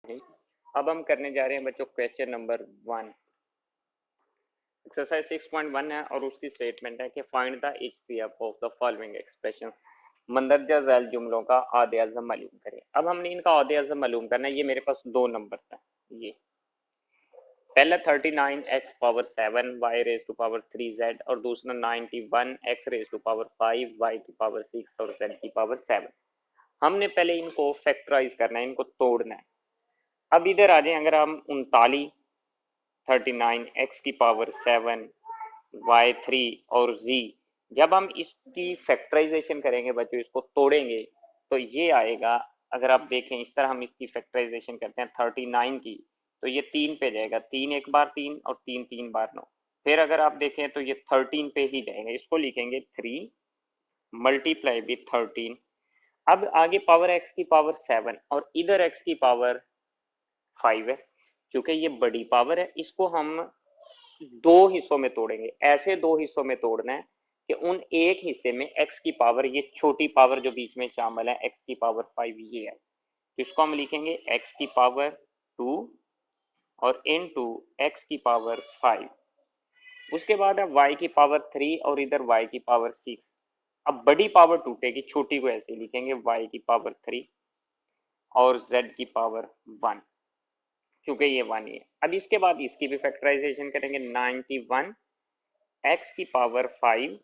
है। अब हम करने जा रहे हैं बच्चों क्वेश्चन नंबर 1। एक्सरसाइज 6.1 है और उसकी स्टेटमेंट है कि find the HCF of the following expression. मंदरजा झैल जुमलों का आदे अज़म मालूम करें। अब हमने इनका आदे अज़म मालूम करना है। ये मेरे पास दो नंबर है। ये पहला 39x⁻7 y raise to power 3z और दूसरा 91x raise to power 5 y की पावर 6 और z की पावर 7। हमने पहले इनको फैक्टराइज करना है, इनको तोड़ना है। अब इधर आ जाए, अगर हम 39x⁻7 y3 और z, जब हम इसकी फैक्टराइजेशन करेंगे बच्चों, इसको तोड़ेंगे तो ये आएगा। अगर आप देखें इस तरह हम इसकी फैक्टराइजेशन करते हैं 39 की, तो ये 3 पे जाएगा, 3 एक बार 3 और 3 3 बार 9। फिर अगर आप देखें तो ये 13 पे ही जाएंगे, इसको लिखेंगे 3 मल्टीप्लाई विथ 13। अब आगे पावर x की पावर 7 और इधर x की पावर 5 है। क्योंकि ये बड़ी पावर है, इसको हम दो हिस्सों में तोड़ेंगे। ऐसे दो हिस्सों में तोड़ना है कि उन एक हिस्से में x की पावर, ये छोटी पावर जो बीच में शामिल है, x की पावर 5 ये है, तो इसको हम लिखेंगे x की पावर 2 और इनटू x की पावर 5। उसके बाद है y की पावर 3 और इधर y की पावर 6। अब बड़ी पावर टूटेगी, छोटी को ऐसे लिखेंगे y की पावर 3 और z की पावर 1, क्योंकि ये 1 ही है। अब इसके बाद इसकी भी फैक्टराइजेशन करेंगे। 91 x की पावर 5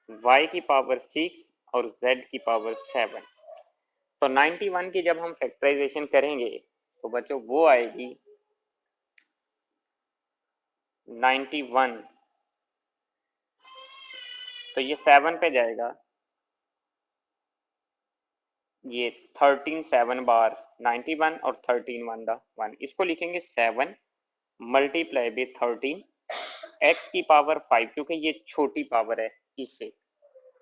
y की पावर 6 और z की पावर 7। तो 91 की जब हम फैक्टराइजेशन करेंगे तो बच्चों वो आएगी 91, तो ये 7 पे जाएगा, ये 13 7 बार 91 और 13 1 दा 1, इसको लिखेंगे 7 मल्टीप्लाई विथ 13 x की पावर 5, क्योंकि ये छोटी पावर है इससे,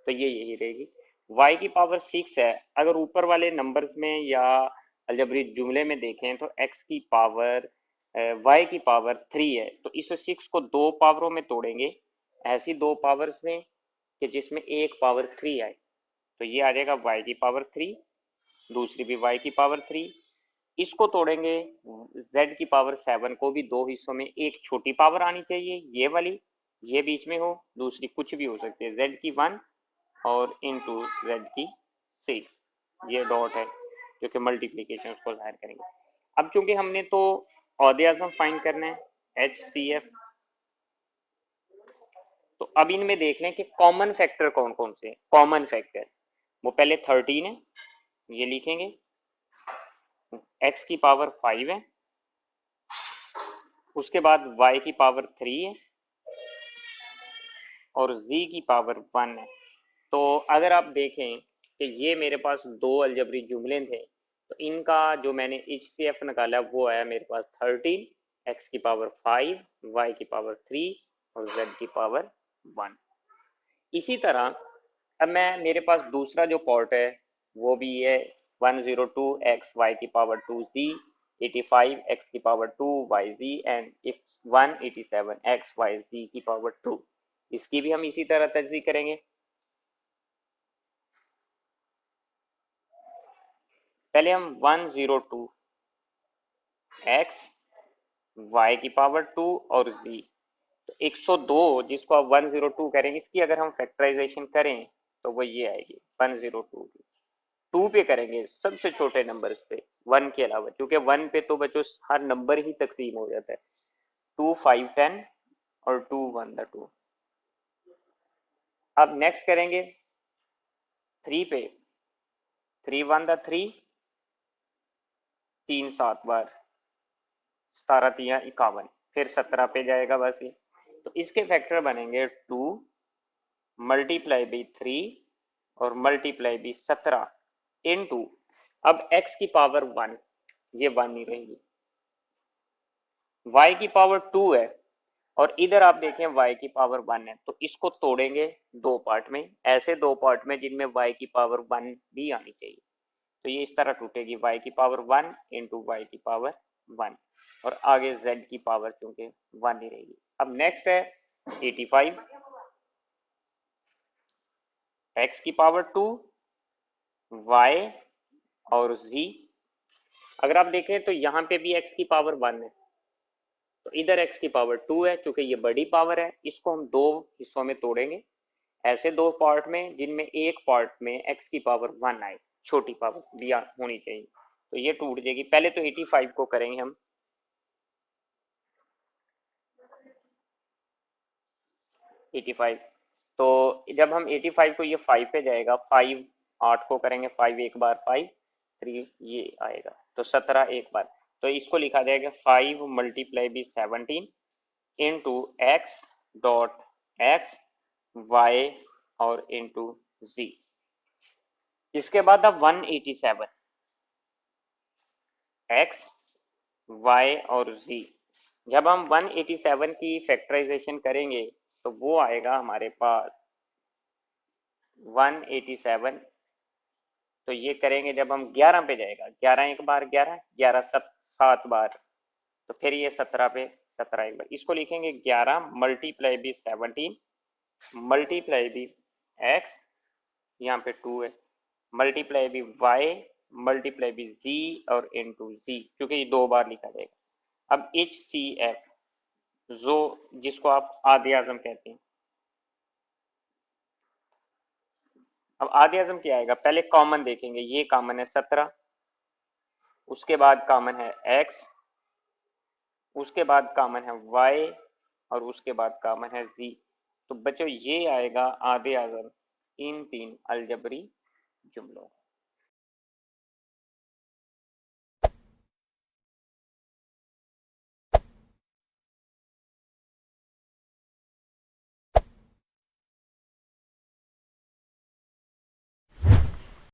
तो ये यही रहेगी। y की पावर 6 है। अगर ऊपर वाले नंबर्स में या अलजबरी जुमले में देखें तो x की पावर y की पावर 3 है, तो इस 6 को दो पावरों में तोड़ेंगे, ऐसी दो पावर्स में कि जिसमें एक पावर 3 आए, तो ये आ जाएगा y की पावर 3, दूसरी भी y की पावर 3। इसको तोड़ेंगे z की पावर 7 को भी दो हिस्सों में, एक छोटी पावर आनी चाहिए ये वाली, ये बीच में हो, दूसरी कुछ भी हो सकती है z की 1 और इनटू z की 6, ये डॉट है जो कि मल्टीप्लीकेशन उसको जाहिर करेंगे। अब चूंकि हमने तो औदे आज़म फाइंड करना है HCF, तो अब इनमें देख लें कि कॉमन फैक्टर कौन कौन से हैं। कॉमन फैक्टर वो पहले 13 है, ये लिखेंगे, x की पावर 5 है, उसके बाद y की पावर 3 है और z की पावर 1 है। तो अगर आप देखें कि ये मेरे पास दो अलजबरी जुमले थे, तो इनका जो मैंने HCF निकाला वो आया मेरे पास 13, x की पावर 5, y की पावर 3 और z की पावर 1। इसी तरह अब मैं, मेरे पास दूसरा जो पॉर्ट है वो भी है 102x y की पावर 2z, 85x की power 2yz and 187x yz की पावर 2। इसकी भी हम इसी तरह तजदीद करेंगे। पहले हम 102x y की पावर 2 और z, तो 102 जिसको आप 102 करेंगे, इसकी अगर हम फैक्टराइजेशन करें तो वो ये आएगी 102 की। 2 पे करेंगे सबसे छोटे नंबर पे 1 के अलावा, क्योंकि 1 पे तो बच्चों हर नंबर ही तकसीम हो जाता है। 2 5 10 और 2 1 द 2। अब नेक्स्ट करेंगे 3 पे, 3 1 द 3, 3 7 बार 17 3 51, फिर 17 पे जाएगा बस ये। तो इसके फैक्टर बनेंगे 2 मल्टीप्लाई बाई 3 और मल्टीप्लाई बाई 17 इनटू, अब x की पावर 1, ये 1 ही रहेगी, y की पावर 2 है और इधर आप देखें y की पावर 1 है, तो इसको तोड़ेंगे दो पार्ट में, ऐसे दो पार्ट में जिनमें y की पावर 1 भी आनी चाहिए। तो ये इस तरह टूटेगी y की पावर 1 इंटू वाई की पावर 1 और आगे z की पावर चूंकि 1 ही रहेगी। अब नेक्स्ट है 85 x की पावर 2 y और z अगर आप देखें तो यहाँ पे भी x की पावर 1 है, तो इधर x की पावर 2 है, चूंकि ये बड़ी पावर है इसको हम दो हिस्सों में तोड़ेंगे, ऐसे दो पार्ट में जिनमें एक पार्ट में x की पावर 1 आए, छोटी पावर भी होनी चाहिए, तो ये टूट जाएगी। पहले तो 85 को करेंगे हम, 85, तो जब हम 85 को, ये 5 पे जाएगा, 5 8 को करेंगे, 5 एक बार, 5 3 ये आएगा, तो 17 एक बार, तो इसको लिखा जाएगा 5 मल्टीप्लाई भी 17 into x dot x y और इंटू जी। इसके बाद अब 187 एक्स वाई और जी, जब हम 187 की फैक्टराइजेशन करेंगे तो वो आएगा हमारे पास 187, तो ये करेंगे जब हम 11 पे जाएगा, 11 एक बार, 11 11 7 बार, तो फिर ये 17 पे 17 एक बार, इसको लिखेंगे 11 मल्टीप्लाई भी 17 मल्टीप्लाई भी एक्स, यहाँ पे 2 है, मल्टीप्लाई भी वाई मल्टीप्लाई भी जी और इनटू जी, क्योंकि ये दो बार लिखा जाएगा। अब एच सी एफ, जो जिसको आप आदि आजम कहते हैं, अब आदि आजम क्या आएगा, पहले कॉमन देखेंगे, ये कॉमन है 17, उसके बाद कॉमन है x, उसके बाद कॉमन है y और उसके बाद कॉमन है z, तो बच्चों ये आएगा आधे आजम इन तीन अलजबरी जुमलों।